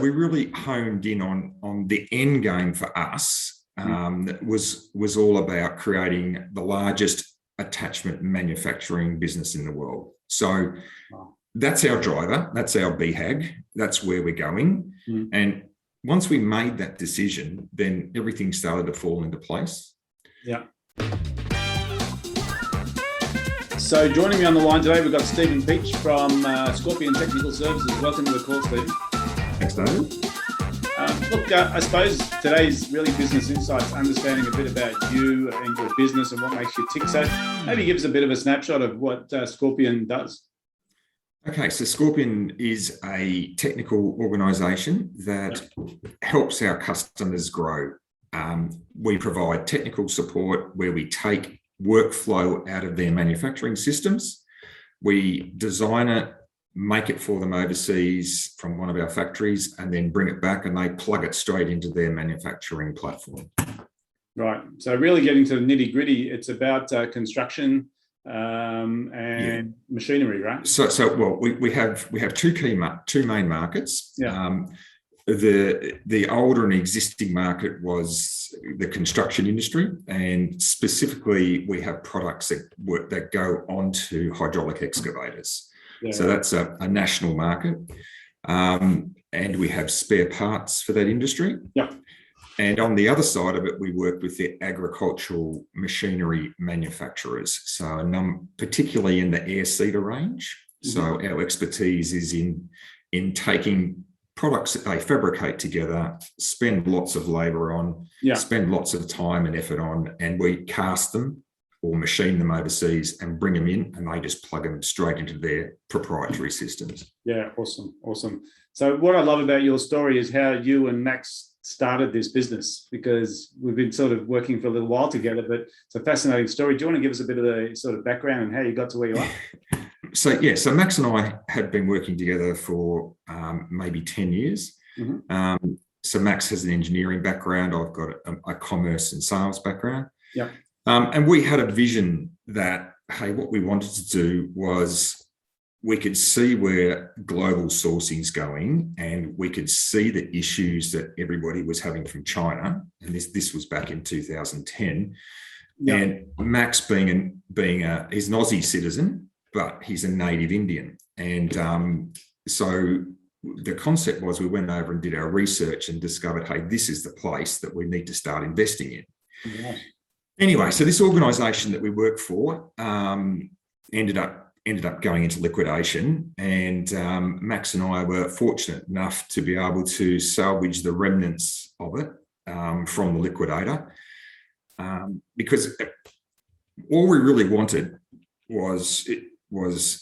We really honed in on the end game for us. That was all about creating the largest attachment manufacturing business in the world. So that's our driver, that's our BHAG, that's where we're going. And once we made that decision, then everything started to fall into place. Yeah. So joining me on the line today, we've got Stephen Pietsch from Scorpion Technical Services. Welcome to the call, Stephen. Thanks, David. Look, I suppose today's really business insights, understanding a bit about you and your business and what makes you tick. So maybe give us a bit of a snapshot of what Scorpion does. Okay, so Scorpion is a technical organisation that helps our customers grow. We provide technical support where we take workflow out of their manufacturing systems. We design it, make it for them overseas from one of our factories, and then bring it back and they plug it straight into their manufacturing platform. Right. So really getting to the nitty gritty, it's about construction and machinery, right? So we have two main markets. Yeah. The older and existing market was the construction industry, and specifically we have products that go onto hydraulic excavators. Yeah. So that's a national market, and we have spare parts for that industry. Yeah. And on the other side of it, we work with the agricultural machinery manufacturers, so particularly in the air seeder range. Mm-hmm. So our expertise is in taking products that they fabricate together, spend lots of labour on, spend lots of time and effort on, and we cast them or machine them overseas and bring them in, and they just plug them straight into their proprietary systems. Yeah, awesome. So what I love about your story is how you and Max started this business, because we've been sort of working for a little while together, but it's a fascinating story. Do you want to give us a bit of the sort of background and how you got to where you are? So Max and I have been working together for maybe 10 years. Mm-hmm. So Max has an engineering background. I've got a commerce and sales background. Yeah. And we had a vision that, hey, what we wanted to do was we could see where global sourcing is going, and we could see the issues that everybody was having from China. And this was back in 2010. Yeah. And Max he's an Aussie citizen, but he's a native Indian. And so the concept was we went over and did our research and discovered, hey, this is the place that we need to start investing in. Yeah. Anyway, so this organisation that we work for ended up going into liquidation, and Max and I were fortunate enough to be able to salvage the remnants of it from the liquidator, because all we really wanted was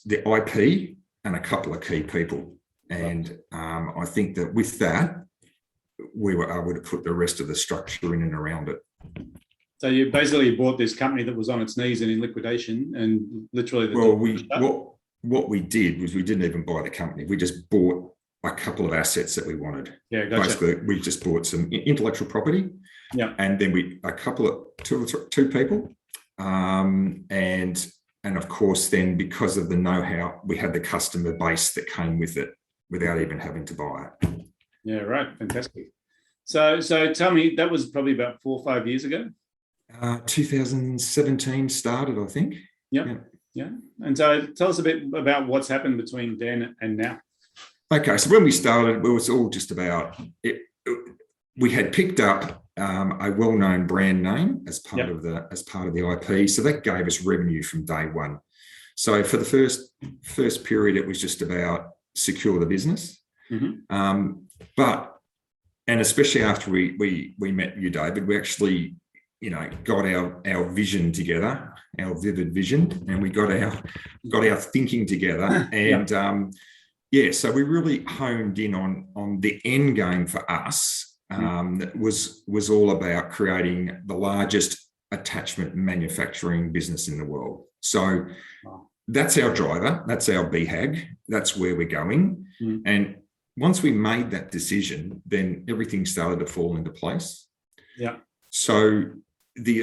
the IP and a couple of key people. And I think that with that, we were able to put the rest of the structure in and around it. So you basically bought this company that was on its knees and in liquidation, and literally... What we did was we didn't even buy the company. We just bought a couple of assets that we wanted. Yeah, gotcha. Basically, we just bought some intellectual property. Yeah. And then two people. And of course, then because of the know-how, we had the customer base that came with it without even having to buy it. Yeah, right. Fantastic. So tell me, that was probably about 4 or 5 years ago? 2017 started, I think. Yeah. And so tell us a bit about what's happened between then and now. Okay, so when we started, it was all just about it. We had picked up a well-known brand name as part of the IP, so that gave us revenue from day one. So for the first period, it was just about secure the business. Mm-hmm. And especially after we met you, David, we actually got our vision together, our vivid vision, and we got our thinking together. And so we really honed in on the end game for us. That was all about creating the largest attachment manufacturing business in the world. So that's our driver, that's our BHAG, that's where we're going. And once we made that decision, then everything started to fall into place. Yeah. So the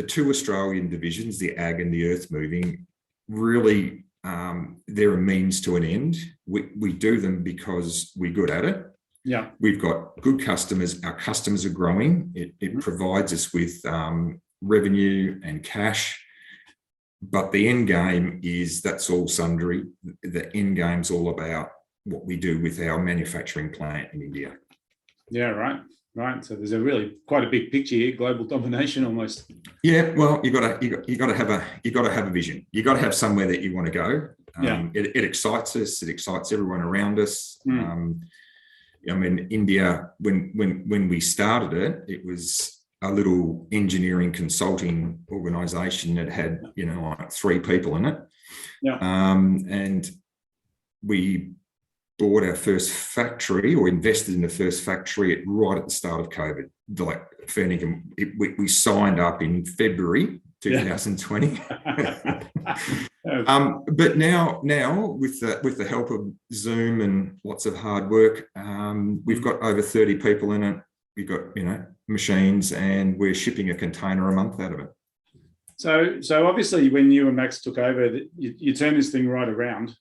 two Australian divisions, the Ag and the Earth Moving, really they're a means to an end. We do them because we're good at it, Yeah. We've got good customers. Our customers are growing. It provides us with revenue and cash. But the end game is that's all sundry. The end game's all about what we do with our manufacturing plant in India. Yeah, right. Right. So there's a really quite a big picture here, global domination almost. Yeah, well, you got to have a vision. You got to have somewhere that you want to go. It excites us. It excites everyone around us. I mean, India, when we started it, it was a little engineering consulting organization that had, like 3 people in it. Yeah. And we bought our first factory or invested in the first factory right at the start of COVID. Like we signed up in February 2020. But now with the help of Zoom and lots of hard work, we've got over 30 people in it. We've got machines, and we're shipping a container a month out of it. So obviously, when you and Max took over, you turned this thing right around.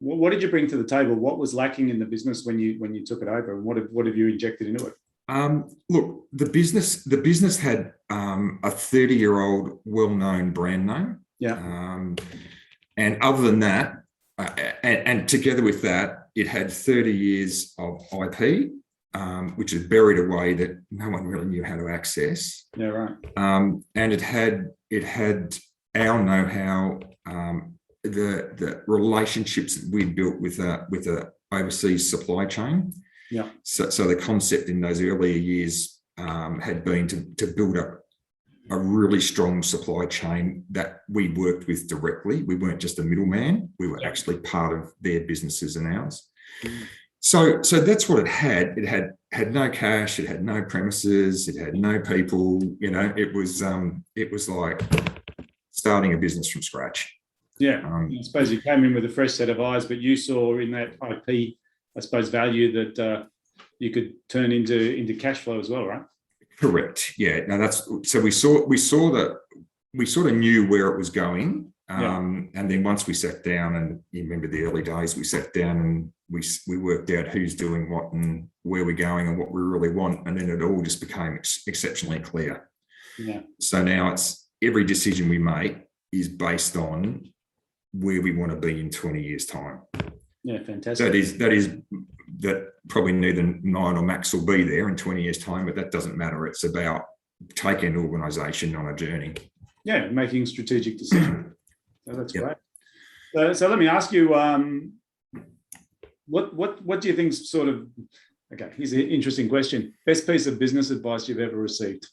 What did you bring to the table? What was lacking in the business when you took it over, and what have you injected into it? Look, the business had a 30-year-old well-known brand name. Yeah. And other than that, and together with that, it had 30 years of IP, which is buried away that no one really knew how to access. Yeah, right. And it had our know-how, the relationships that we built with a overseas supply chain. Yeah. So the concept in those earlier years had been to build up a really strong supply chain that we worked with directly. We weren't just a middleman. We were actually part of their businesses and ours. So that's what it had. It had no cash. It had no premises. It had no people. It was like starting a business from scratch. Yeah, I suppose you came in with a fresh set of eyes, but you saw in that IP, I suppose, value that you could turn into cash flow as well, right? Correct. Yeah. Now we saw that we sort of knew where it was going. And then once we sat down, and you remember the early days, we sat down and we worked out who's doing what and where we're going and what we really want. And then it all just became exceptionally clear. Yeah. So now it's every decision we make is based on where we want to be in 20 years' time. Yeah, fantastic. That probably neither Nine or Max will be there in 20 years' time, but that doesn't matter. It's about taking an organisation on a journey. Yeah, making strategic decisions. So that's great. So let me ask you, what do you think sort of, okay, here's an interesting question. Best piece of business advice you've ever received?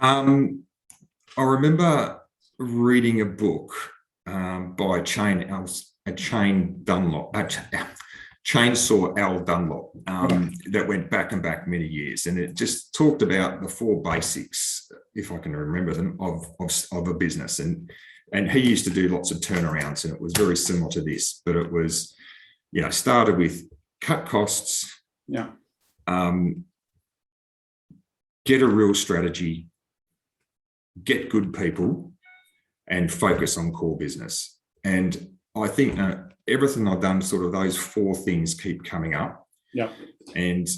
I remember reading a book by Chainsaw Al Dunlop that went back many years, and it just talked about the 4 basics, if I can remember them, of a business. And he used to do lots of turnarounds, and it was very similar to this, but it was, started with cut costs, get a real strategy, get good people, and focus on core business. And I think everything I've done, sort of those 4 things keep coming up. Yeah. And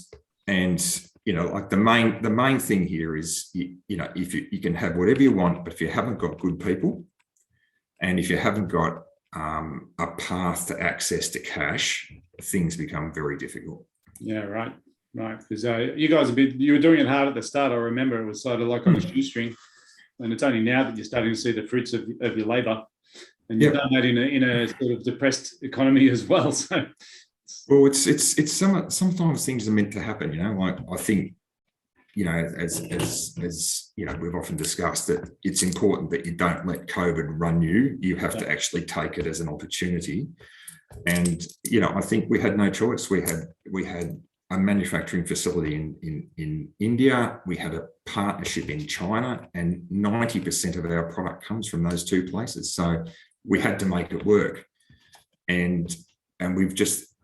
like the main thing here is, if you can have whatever you want, but if you haven't got good people, and if you haven't got a path to access to cash, things become very difficult. Yeah, right. Because you guys you were doing it hard at the start. I remember it was sort of like on a shoestring, and it's only now that you're starting to see the fruits of your labour. And you've done that in a sort of depressed economy as well. So, well, it's sometimes things are meant to happen. Like I think, as we've often discussed, that it's important that you don't let COVID run you. You have to actually take it as an opportunity. And I think we had no choice. We had a manufacturing facility in India. We had a partnership in China, and 90% of our product comes from those 2 places. So we had to make it work, and we've just,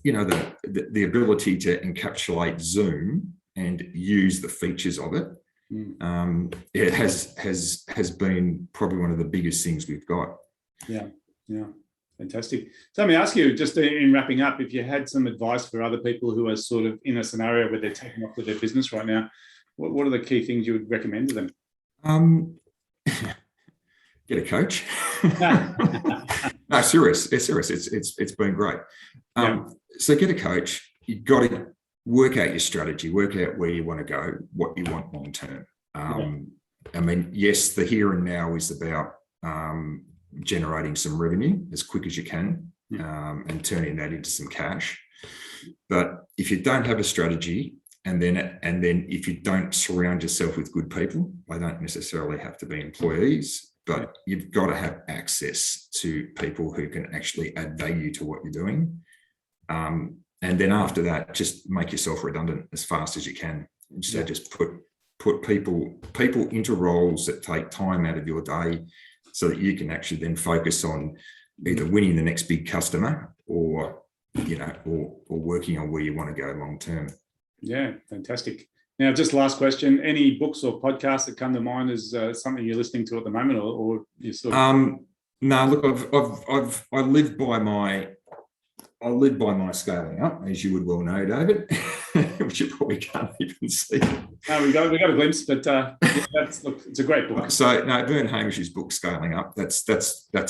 the ability to encapsulate Zoom and use the features of it. It has been probably one of the biggest things we've got. Yeah. Fantastic. So let me ask you, just in wrapping up, if you had some advice for other people who are sort of in a scenario where they're taking off with their business right now, what are the key things you would recommend to them? Get a coach. No, serious. It's serious. It's been great. So get a coach. You've got to work out your strategy, work out where you want to go, what you want long term. I mean, yes, the here and now is about generating some revenue as quick as you can and turning that into some cash. But if you don't have a strategy, and then if you don't surround yourself with good people, they don't necessarily have to be employees, but you've got to have access to people who can actually add value to what you're doing. And then after that, just make yourself redundant as fast as you can. So just put people into roles that take time out of your day, so that you can actually then focus on either winning the next big customer or working on where you want to go long term. Yeah, fantastic. Now, just last question: any books or podcasts that come to mind as something you're listening to at the moment, or you sort of? No, look, I live by my scaling up, as you would well know, David, which you probably can't even see. No, we got a glimpse, but it's a great book. So no, Vern Hamish's book, Scaling Up, that's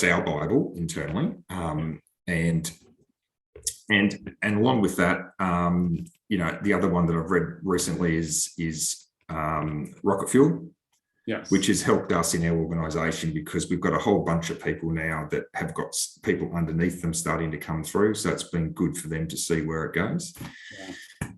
our Bible internally, and along with that, the other one that I've read recently is Rocket Fuel. Yes. Which has helped us in our organisation, because we've got a whole bunch of people now that have got people underneath them starting to come through. So it's been good for them to see where it goes. Yeah.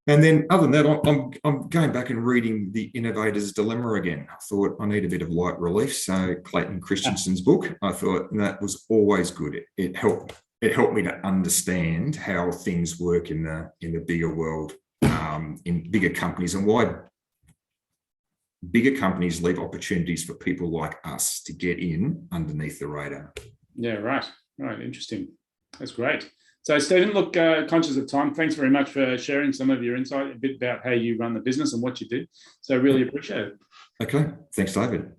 And then other than that, I'm going back and reading The Innovator's Dilemma again. I thought I need a bit of light relief. So Clayton Christensen's book, I thought that was always good. It helped me to understand how things work in the bigger world, in bigger companies, and why bigger companies leave opportunities for people like us to get in underneath the radar. Yeah, right. Interesting. That's great. So, Stephen, look, conscious of time, thanks very much for sharing some of your insight, a bit about how you run the business and what you do. So, really appreciate it. Okay. Thanks, David.